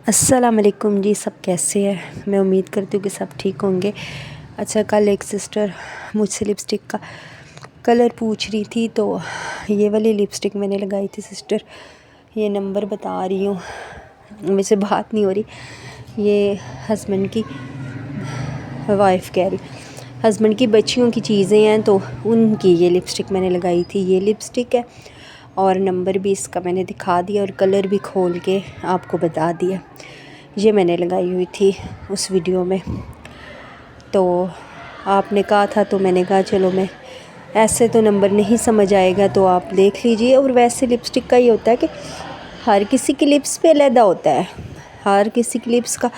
السلام علیکم جی، سب کیسے ہیں؟ میں امید کرتی ہوں کہ سب ٹھیک ہوں گے۔ اچھا، کل ایک سسٹر مجھ سے لپسٹک کا کلر پوچھ رہی تھی، تو یہ والی لپسٹک میں نے لگائی تھی سسٹر، یہ نمبر بتا رہی ہوں، مجھ سے بات نہیں ہو رہی، یہ ہسبینڈ کی وائف کہہ رہی ہسبینڈ کی بچیوں کی چیزیں ہیں، تو ان کی یہ لپسٹک میں نے لگائی تھی۔ یہ لپسٹک ہے اور نمبر بھی اس کا میں نے دکھا دیا اور کلر بھی کھول کے آپ کو بتا دیا۔ یہ میں نے لگائی ہوئی تھی اس ویڈیو میں، تو آپ نے کہا تھا تو میں نے کہا چلو، میں ایسے تو نمبر نہیں سمجھ آئے گا تو آپ دیکھ لیجئے۔ اور ویسے لپسٹک کا یہ ہوتا ہے کہ ہر کسی کی لپس پہ علیحدہ ہوتا ہے، ہر کسی کی لپس کا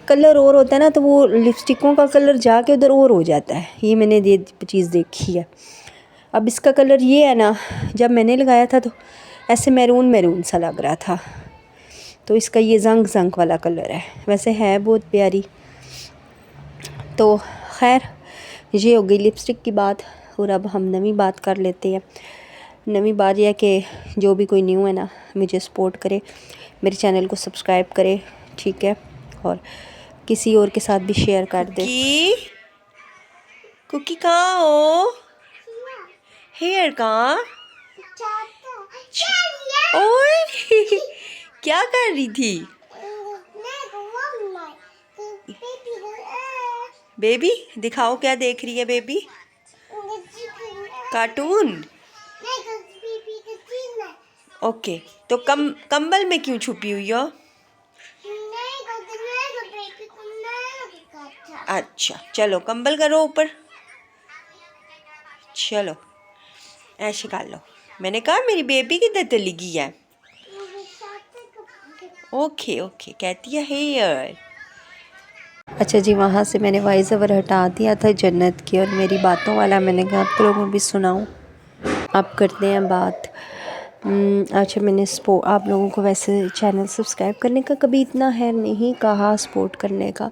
کلر اور ہوتا ہے نا، تو وہ لپسٹکوں کا کلر جا کے ادھر اور ہو جاتا ہے۔ یہ میں نے یہ چیز دیکھی ہے۔ اب اس کا کلر یہ ہے نا، جب میں نے لگایا تھا تو ایسے میرون میرون سا لگ رہا تھا، تو اس کا یہ زنگ زنگ والا کلر ہے، ویسے ہے بہت پیاری۔ تو خیر، یہ ہو گئی لپسٹک کی بات، اور اب ہم نئی بات کر لیتے ہیں۔ نئی بات یہ ہے کہ جو بھی کوئی نیو ہے نا، مجھے سپورٹ کرے، میرے چینل کو سبسکرائب کرے، ٹھیک ہے، اور کسی اور کے ساتھ بھی شیئر کر دے۔ کوکی کہاں ہو؟ ہیئر کہاں؟ اوئے کیا کر رہی تھی؟ بیبی دکھاؤ کیا دیکھ رہی ہے بیبی؟ کارٹون؟ اوکے، تو کمبل میں کیوں چھپی ہوئی ہو؟ اچھا چلو، کمبل کرو اوپر، چلو ایسے کر لو۔ میں نے کہا میری بیبی کدھر چلی گئی ہے؟ اوکے اوکے کہتی ہے ہیئر۔ اچھا جی، وہاں سے میں نے وائس اوور ہٹا دیا تھا جنت کی، اور میری باتوں والا میں نے کہا آپ لوگوں بھی سناؤں۔ اب کرتے ہیں بات۔ اچھا، میں نے آپ لوگوں کو ویسے چینل سبسکرائب کرنے کا کبھی اتنا ہے نہیں کہا، سپورٹ کرنے کا۔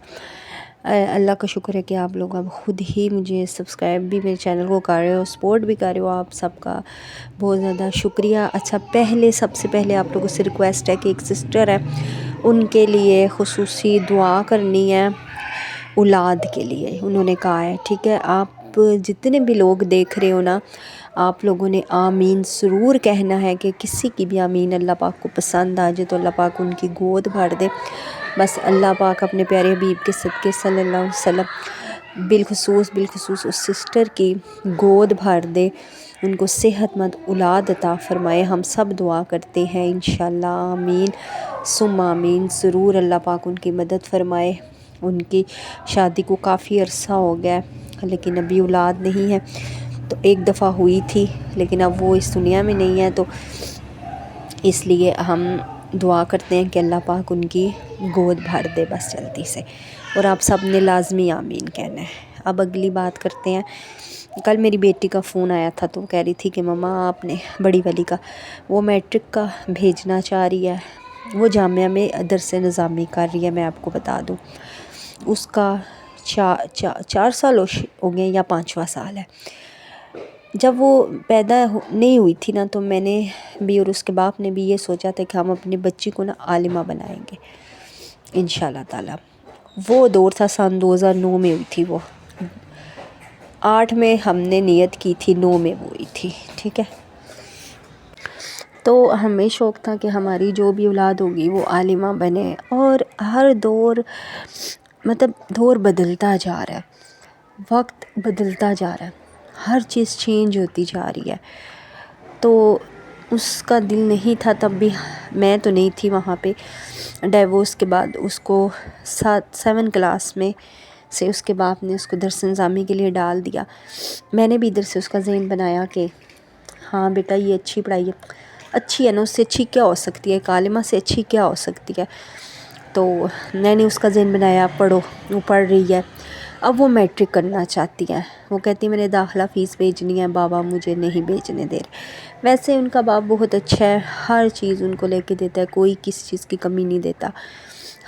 اللہ کا شکر ہے کہ آپ لوگ اب خود ہی مجھے سبسکرائب بھی میرے چینل کو کر رہے ہو، سپورٹ بھی کر رہے ہو، آپ سب کا بہت زیادہ شکریہ۔ اچھا، سب سے پہلے آپ لوگوں سے ریکویسٹ ہے کہ ایک سسٹر ہے، ان کے لیے خصوصی دعا کرنی ہے، اولاد کے لیے انہوں نے کہا ہے، ٹھیک ہے؟ آپ جتنے بھی لوگ دیکھ رہے ہو نا، آپ لوگوں نے آمین ضرور کہنا ہے، کہ کسی کی بھی آمین اللہ پاک کو پسند آ جائے تو اللہ پاک ان کی گود بھر دے۔ بس اللہ پاک اپنے پیارے حبیب کے صدقے صلی اللہ علیہ وسلم بالخصوص اس سسٹر کی گود بھر دے، ان کو صحت مند اولاد عطا فرمائے۔ ہم سب دعا کرتے ہیں انشاءاللہ، آمین ثم آمین، ضرور اللہ پاک ان کی مدد فرمائے۔ ان کی شادی کو کافی عرصہ ہو گیا ہے، لیکن ابھی اولاد نہیں ہے، تو ایک دفعہ ہوئی تھی، لیکن اب وہ اس دنیا میں نہیں ہے، تو اس لیے ہم دعا کرتے ہیں کہ اللہ پاک ان کی گود بھر دے بس جلدی سے، اور آپ سب نے لازمی آمین کہنا ہے۔ اب اگلی بات کرتے ہیں۔ کل میری بیٹی کا فون آیا تھا، تو وہ کہہ رہی تھی کہ مما آپ نے بڑی والی کا وہ میٹرک کا بھیجنا چاہ رہی ہے، وہ جامعہ میں درس نظامی کر رہی ہے، میں آپ کو بتا دوں اس کا 4 سال ہو گئے یا 5واں سال ہے۔ جب وہ پیدا نہیں ہوئی تھی نا، تو میں نے بھی اور اس کے باپ نے بھی یہ سوچا تھا کہ ہم اپنی بچی کو نا عالمہ بنائیں گے انشاءاللہ تعالی۔ وہ دور تھا، سن 2009 میں ہوئی تھی، وہ 8 میں ہم نے نیت کی تھی، 9 میں وہ ہوئی تھی، ٹھیک ہے؟ تو ہمیں شوق تھا کہ ہماری جو بھی اولاد ہوگی وہ عالمہ بنے، اور ہر دور بدلتا جا رہا ہے، وقت بدلتا جا رہا ہے، ہر چیز چینج ہوتی جا رہی ہے، تو اس کا دل نہیں تھا تب بھی، میں تو نہیں تھی وہاں پہ، ڈیورس کے بعد اس کو 7 کلاس میں سے اس کے باپ نے اس کو درس نظامی کے لیے ڈال دیا۔ میں نے بھی ادھر سے اس کا ذہن بنایا کہ ہاں بیٹا یہ اچھی پڑھائی ہے، اچھی ہے نا، اس سے اچھی کیا ہو سکتی ہے، ایک عالمہ سے اچھی کیا ہو سکتی ہے؟ تو میں نے اس کا ذہن بنایا پڑھو، وہ پڑھ رہی ہے، اب وہ میٹرک کرنا چاہتی ہے، وہ کہتی ہے میں نے داخلہ فیس بھیجنی ہے، بابا مجھے نہیں بھیجنے دے رہے۔ ویسے ان کا باپ بہت اچھا ہے، ہر چیز ان کو لے کے دیتا ہے، کوئی کسی چیز کی کمی نہیں دیتا،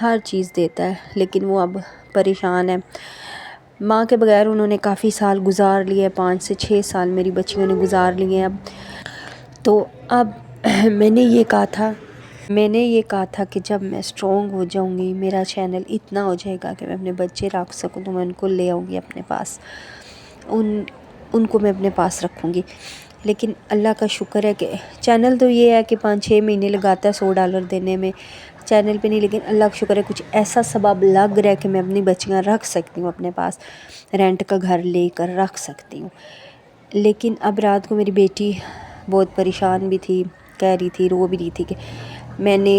ہر چیز دیتا ہے، لیکن وہ اب پریشان ہے۔ ماں کے بغیر انہوں نے کافی سال گزار لیے، 5 سے 6 سال میری بچیوں نے گزار لیے ہیں اب۔ تو اب میں نے یہ کہا تھا میں نے یہ کہا تھا کہ جب میں اسٹرانگ ہو جاؤں گی، میرا چینل اتنا ہو جائے گا کہ میں اپنے بچے رکھ سکوں تو میں ان کو لے آؤں گی اپنے پاس، ان کو میں اپنے پاس رکھوں گی۔ لیکن اللہ کا شکر ہے کہ چینل تو یہ ہے کہ 5-6 مہینے لگاتا ہے $100 دینے میں چینل پہ نہیں، لیکن اللہ کا شکر ہے کچھ ایسا سبب لگ رہا ہے کہ میں اپنی بچیاں رکھ سکتی ہوں اپنے پاس، رینٹ کا گھر لے کر رکھ سکتی ہوں۔ لیکن اب رات کو میری بیٹی بہت پریشان بھی تھی، کہہ رہی تھی، رو بھی رہی تھی کہ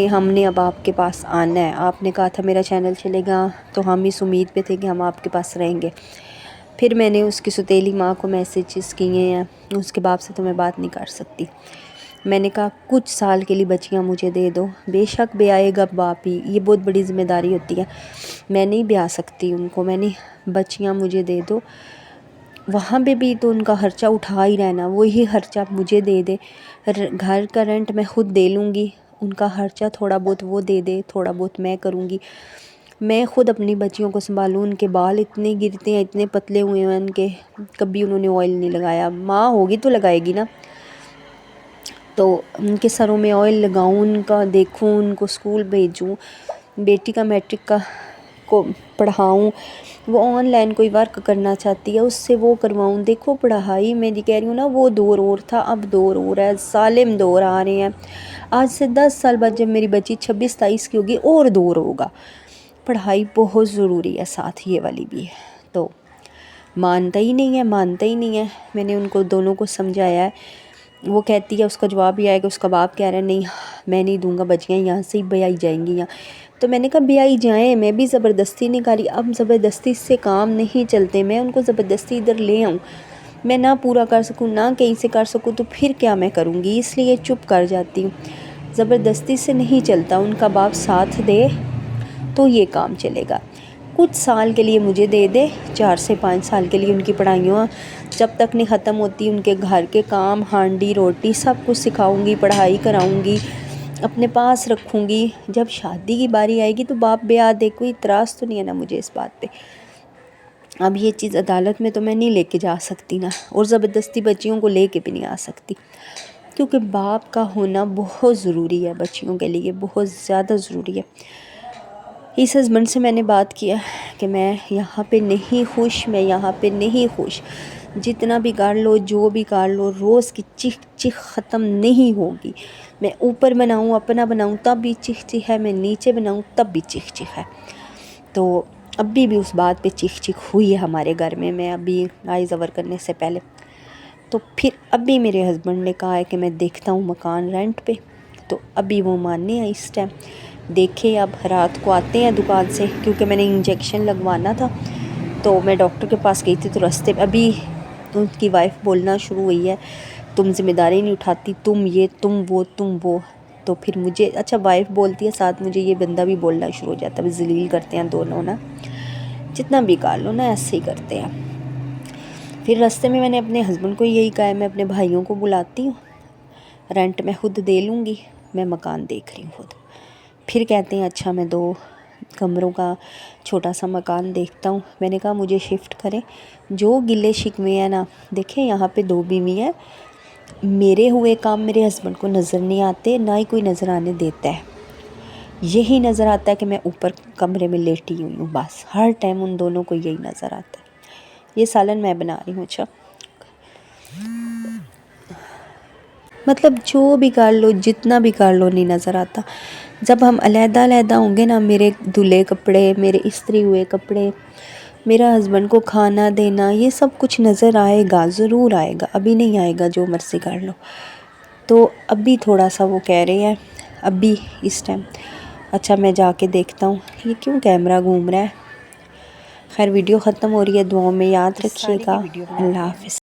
ہم نے اب آپ کے پاس آنا ہے، آپ نے کہا تھا میرا چینل چلے گا تو ہم اس امید پہ تھے کہ ہم آپ کے پاس رہیں گے۔ پھر میں نے اس کی ستیلی ماں کو میسیجز کیے ہیں، اس کے باپ سے تو میں بات نہیں کر سکتی۔ میں نے کہا کچھ سال کے لیے بچیاں مجھے دے دو، بے شک بیائے گا باپ ہی، یہ بہت بڑی ذمہ داری ہوتی ہے، میں نہیں بیاہ سکتی ان کو، بچیاں مجھے دے دو۔ وہاں پہ بھی تو ان کا خرچہ اٹھا ہی رہنا، وہی خرچہ مجھے دے دے، گھر کا رینٹ میں خود دے لوں گی، ان کا خرچہ تھوڑا بہت وہ دے دے، تھوڑا بہت میں کروں گی، میں خود اپنی بچیوں کو سنبھالوں۔ ان کے بال اتنے گرتے ہیں، اتنے پتلے ہوئے ہیں ان کے، کبھی انہوں نے آئل نہیں لگایا، ماں ہوگی تو لگائے گی نا، تو ان کے سروں میں آئل لگاؤں، ان کا دیکھوں، ان کو اسکول بھیجوں، بیٹی کا میٹرک کا کو پڑھاؤں، وہ آن لائن کوئی ورک کرنا چاہتی ہے اس سے وہ کرواؤں۔ دیکھو پڑھائی میں کہہ رہی ہوں نا، وہ دور اور تھا، اب دور اور ہے، سالم دور آ رہے ہیں، آج سے 10 سال بعد جب میری بچی 26-27 کی ہوگی اور دور ہوگا۔ پڑھائی بہت ضروری ہے، ساتھ یہ والی بھی ہے، تو مانتا ہی نہیں ہے۔ میں نے ان کو دونوں کو سمجھایا ہے، وہ کہتی ہے، اس کا جواب یہ آئے کہ اس کا باپ کہہ رہا ہے نہیں میں نہیں دوں گا، بچیاں یہاں سے ہی بیائی جائیں گی یہاں۔ تو میں نے کہا بیائی جائیں، میں بھی زبردستی نہیں کر رہی، اب زبردستی سے کام نہیں چلتے، میں ان کو زبردستی ادھر لے آؤں، میں نہ پورا کر سکوں نہ کہیں سے کر سکوں تو پھر کیا میں کروں گی، اس لیے چپ کر جاتی ہوں۔ زبردستی سے نہیں چلتا، ان کا باپ ساتھ دے تو یہ کام چلے گا۔ کچھ سال کے لیے مجھے دے دے، 4 سے 5 سال کے لیے ان کی پڑھائیاں جب تک نہیں ختم ہوتی، ان کے گھر کے کام، ہانڈی روٹی سب کچھ سکھاؤں گی، پڑھائی کراؤں گی، اپنے پاس رکھوں گی۔ جب شادی کی باری آئے گی تو باپ بیاہ دے، کوئی اعتراض تو نہیں ہے نا مجھے اس بات پہ۔ اب یہ چیز عدالت میں تو میں نہیں لے کے جا سکتی نا، اور زبردستی بچیوں کو لے کے بھی نہیں آ سکتی، کیونکہ باپ کا ہونا بہت ضروری ہے بچیوں کے لیے، بہت زیادہ ضروری ہے۔ اس ہسبینڈ سے میں نے بات کیا کہ میں یہاں پہ نہیں خوش، جتنا بھی کر لو، جو بھی کر لو، روز کی چیخ ختم نہیں ہوگی، میں اوپر بناؤں، اپنا بناؤں تب بھی چیخ ہے، میں نیچے بناؤں تب بھی چیخ ہے۔ تو ابھی بھی اس بات پہ چیخ ہوئی ہے ہمارے گھر میں ابھی آئی زور کرنے سے پہلے، تو پھر ابھی میرے ہسبینڈ نے کہا ہے کہ میں دیکھتا ہوں مکان رینٹ پہ، تو ابھی وہ ماننے ہیں اس ٹائم، دیکھے اب رات کو آتے ہیں دکان سے، کیونکہ میں نے انجیکشن لگوانا تھا، تو میں ڈاکٹر کے پاس گئی تھی، تو راستے میں ابھی ان کی وائف بولنا شروع ہوئی ہے، تم ذمہ داری نہیں اٹھاتی، تم یہ تم وہ، تو پھر مجھے اچھا وائف بولتی ہے، ساتھ مجھے یہ بندہ بھی بولنا شروع ہو جاتا ہے، ذلیل کرتے ہیں دونوں نا، جتنا بھی کر لو نا ایسے ہی کرتے ہیں۔ پھر راستے میں نے اپنے ہسبینڈ کو یہی کہا ہے، میں اپنے بھائیوں کو بلاتی ہوں، رینٹ میں خود دے لوں گی، میں مکان دیکھ رہی ہوں خود۔ پھر کہتے ہیں اچھا میں 2 کمروں کا چھوٹا سا مکان دیکھتا ہوں، میں نے کہا مجھے شفٹ کریں، جو گلے شکوے ہیں نا، دیکھیں یہاں پہ 2 بیوی ہیں، میرے ہوئے کام میرے ہسبینڈ کو نظر نہیں آتے، نہ ہی کوئی نظر آنے دیتا ہے، یہی نظر آتا ہے کہ میں اوپر کمرے میں لیٹی ہوئی ہوں، بس ہر ٹائم ان دونوں کو یہی نظر آتا ہے۔ یہ سالن میں بنا رہی ہوں، اچھا مطلب جو بھی کر لو، جتنا بھی کر لو نہیں نظر آتا۔ جب ہم علیحدہ ہوں گے نا، میرے دھلے کپڑے، میرے استری ہوئے کپڑے، میرا ہسبینڈ کو کھانا دینا، یہ سب کچھ نظر آئے گا، ضرور آئے گا، ابھی نہیں آئے گا جو مرضی کر لو۔ تو ابھی تھوڑا سا وہ کہہ رہے ہیں، ابھی اس ٹائم اچھا میں جا کے دیکھتا ہوں، یہ کیوں کیمرہ گھوم رہا ہے۔ خیر ویڈیو ختم ہو رہی ہے، دعاؤں میں یاد رکھیے گا، اللہ حافظ۔